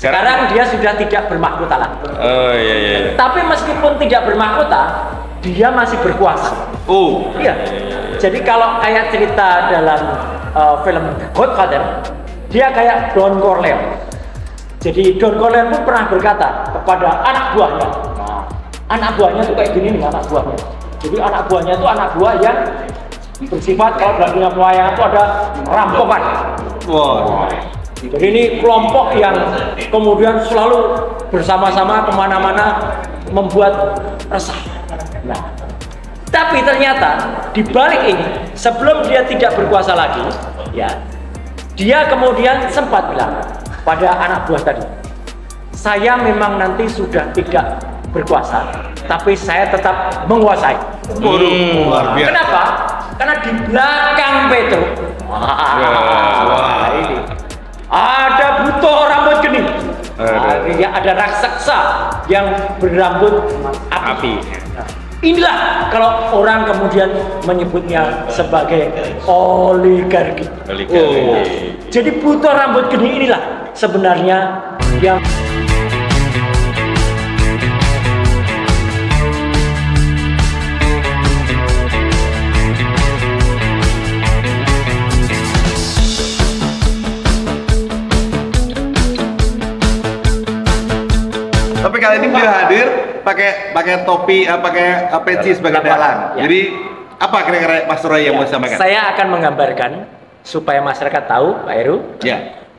Sekarang dia sudah tidak bermahkota lagi. Oh iya. Tapi meskipun tidak bermahkota, dia masih berkuasa. Oh iya. Jadi kalau kayak cerita dalam film The Godfather, dia kayak Don Corleone. Jadi Don Corleone pun pernah berkata kepada anak buahnya. Nah, anak buahnya tuh kayak gini nih anak buahnya. Jadi anak buahnya itu anak buah yang bersifat kalau dalam dunia pewayangan itu ada rampokan. Wow. Jadi ini kelompok yang kemudian selalu bersama-sama kemana-mana membuat resah. Nah, tapi ternyata di balik ini sebelum dia tidak berkuasa lagi, ya, dia kemudian sempat bilang pada anak buah tadi, saya memang nanti sudah tidak berkuasa, tapi saya tetap menguasai. Luar biasa. Kenapa? Karena di belakang Petro, ini ada buto rambut geni. Ada raksasa yang berambut api. Nah, inilah kalau orang kemudian menyebutnya sebagai oligarki. Jadi buto rambut geni inilah sebenarnya yang Tapi kali ini beliau hadir pakai topi, pakai peci sebagai dalang. Ya. Jadi apa kira-kira Mas Roy yang mau disampaikan? Saya akan menggambarkan supaya masyarakat tahu, Pak Heru,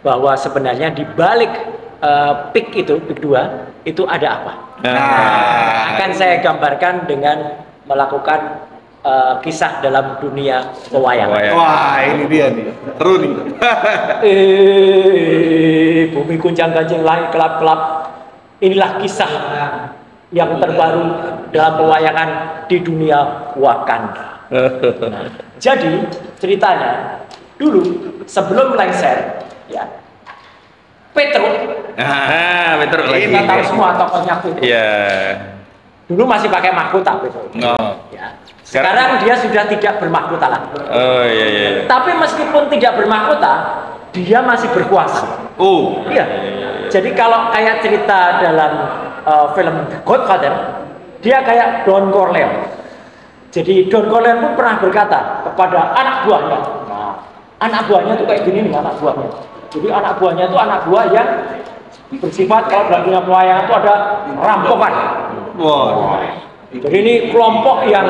bahwa sebenarnya di balik PIK 2 itu ada apa. Akan saya gambarkan dengan melakukan kisah dalam dunia pewayangan. Wah, ini dia nih, seru nih. Bumi gunjang-ganjing, langit kelap-kelap. Inilah kisah yang terbaru dalam pewayangan di dunia Wakanda. Nah, jadi ceritanya dulu sebelum lengser, ya, Petro. Petro lagi. Kita tahu semua tokohnya Petro. Iya. Dulu masih pakai mahkota Petro. Ya. Sekarang dia sudah tidak bermahkota lagi. Oh iya. Tapi meskipun tidak bermahkota, dia masih berkuasa. Oh iya. Jadi kalau kayak cerita dalam film The Godfather, dia kayak Don Corleone. Jadi Don Corleone pun pernah berkata kepada anak buahnya. Nah, anak buahnya tuh kayak gini nih anak buahnya. Jadi anak buahnya itu anak buah yang bersifat kalau dalam dunia pewayangan itu ada rampokan. Wow. Jadi ini kelompok yang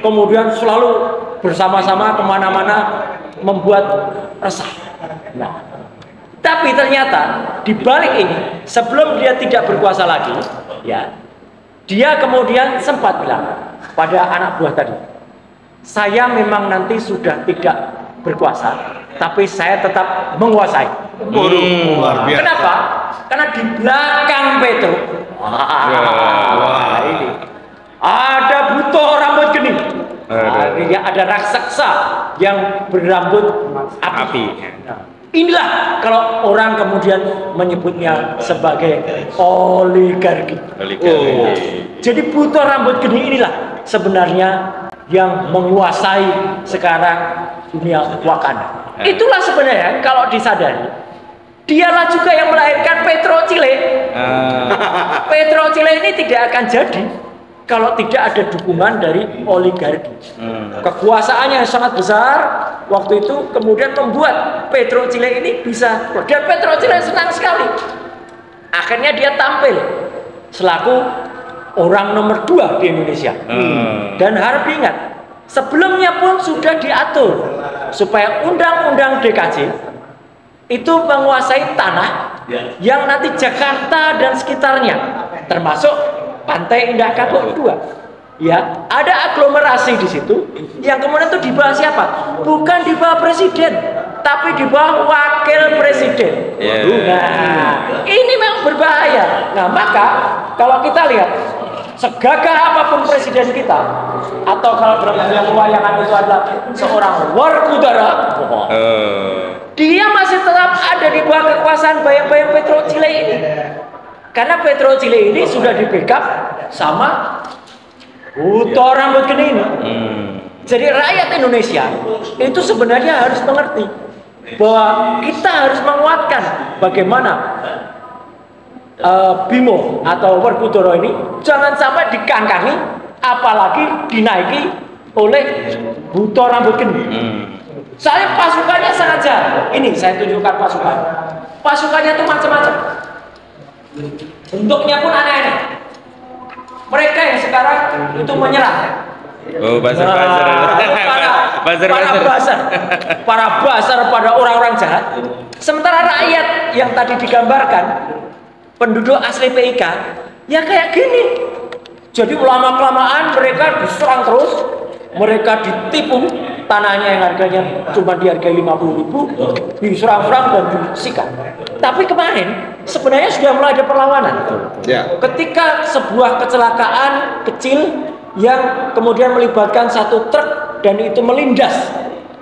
kemudian selalu bersama-sama kemana-mana membuat resah. Nah, tapi ternyata di balik ini sebelum dia tidak berkuasa lagi, ya, dia kemudian sempat bilang pada anak buah tadi, saya memang nanti sudah tidak berkuasa, tapi saya tetap menguasai. Luar biasa. Kenapa? Karena di belakang Petro, ini ada buto rambut geni. Ada raksasa yang berambut api. Nah, inilah kalau orang kemudian menyebutnya sebagai oligarki. Jadi buto rambut geni inilah sebenarnya yang menguasai sekarang dunia Wakanda. Itulah sebenarnya kalau disadari, dialah juga yang melahirkan Petro Chile. Petro Chile ini tidak akan jadi kalau tidak ada dukungan dari oligarki. Kekuasaannya yang sangat besar waktu itu kemudian membuat Petro Chile ini bisa, dan Petro Chile senang sekali. Akhirnya dia tampil selaku orang nomor 2 di Indonesia. Dan harap diingat, sebelumnya pun sudah diatur supaya undang-undang DKJ itu menguasai tanah yang nanti Jakarta dan sekitarnya, termasuk Pantai Indah Kapuk 2. Ya, ada aglomerasi di situ yang kemudian itu di bawah siapa? Bukan di bawah presiden, tapi di bawah wakil presiden. Nah, ini memang berbahaya. Nah, maka kalau kita lihat segagah apapun presiden kita, atau kalau dalam dunia pewayangan itu adalah seorang Werkudara, dia masih tetap ada di bawah kekuasaan bayang-bayang Petro Chile ini. Karena Petro Chile ini sudah di backup sama buto rambut geni ini. Jadi rakyat Indonesia itu sebenarnya harus mengerti bahwa kita harus menguatkan bagaimana Bimo atau Werkudara ini jangan sampai dikangkangi, apalagi dinaiki oleh buta rambut geni. Saya pasukannya sangat jahat. Ini saya tunjukkan pasukan. Pasukannya itu macam-macam. Bentuknya pun aneh-aneh. Mereka yang sekarang itu menyerang. Oh, buzzer-buzzer. Para buzzer pada orang-orang jahat. Sementara rakyat yang tadi digambarkan, penduduk asli PIK, ya kayak gini. Jadi lama-kelamaan mereka diserang terus, mereka ditipu, tanahnya yang harganya cuma dihargai 50.000, diserang-serang dan disikat. Tapi kemarin sebenarnya sudah mulai ada perlawanan. Ya. Ketika sebuah kecelakaan kecil yang kemudian melibatkan satu truk dan itu melindas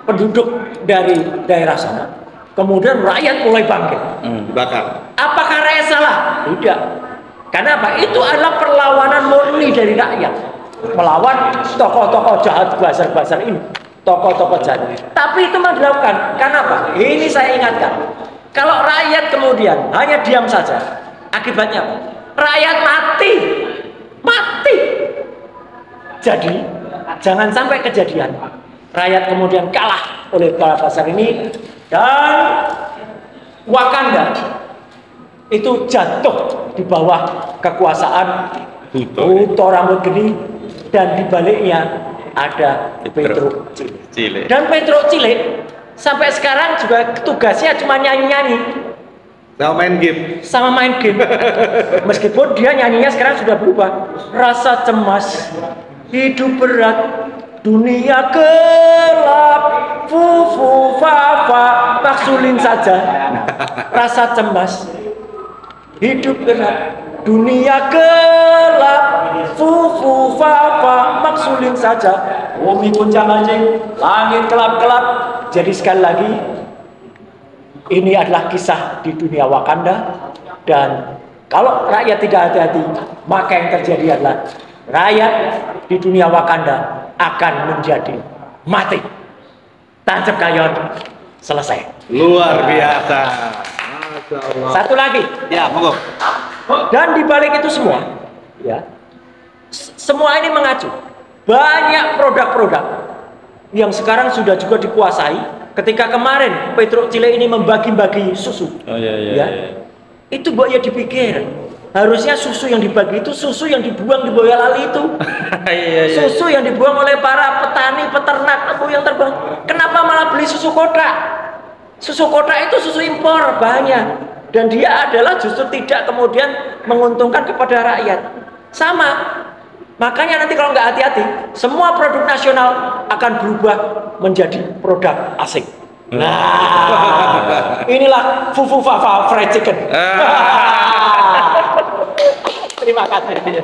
penduduk dari daerah sana, kemudian rakyat mulai bangkit. Bakar. Apakah rakyat salah? Tidak. Karena apa? Itu adalah perlawanan murni dari rakyat melawan tokoh-tokoh jahat basar-basar ini, tokoh-tokoh jahat. Tapi itu mau dilakukan. Karena apa? Ini saya ingatkan. Kalau rakyat kemudian hanya diam saja, akibatnya apa? Rakyat mati. Mati. Jadi, jangan sampai kejadian rakyat kemudian kalah oleh para basar ini dan Wakanda itu jatuh di bawah kekuasaan buta rambut geni, dan di baliknya ada Petro Cile. Dan Petro Cile sampai sekarang juga tugasnya cuma nyanyi-nyanyi sama main game. Meskipun dia nyanyinya sekarang sudah berubah. Rasa cemas, hidup berat, dunia gelap, fufu fafa, maksulin saja. Rasa cemas, hidup berat, dunia gelap, fufu fafa, maksulin saja. Bumi gonjang-ganjing, langit gelap-gelap. Jadi sekali lagi, ini adalah kisah di dunia Wakanda, dan kalau rakyat tidak hati-hati, maka yang terjadi adalah rakyat di dunia Wakanda akan menjadi mati. Tancap kayon, selesai. Luar biasa. Masya Allah. Satu lagi. Ya, monggo. Dan di balik itu semua, ya, semua ini mengacu banyak produk-produk yang sekarang sudah juga dikuasai. Ketika kemarin Petro Cile ini membagi-bagi susu, itu mbok ya dipikir harusnya susu yang dibagi itu susu yang dibuang di Boyolali itu. Susu yang dibuang oleh para petani, peternak yang terbang. Kenapa malah beli susu kotak? Susu kotak itu susu impor banyak, dan dia adalah justru tidak kemudian menguntungkan kepada rakyat. Sama. Makanya nanti kalau nggak hati-hati, semua produk nasional akan berubah menjadi produk asing. Nah, inilah fufu fafa fried chicken. Terima kasih.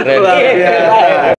Luar biasa.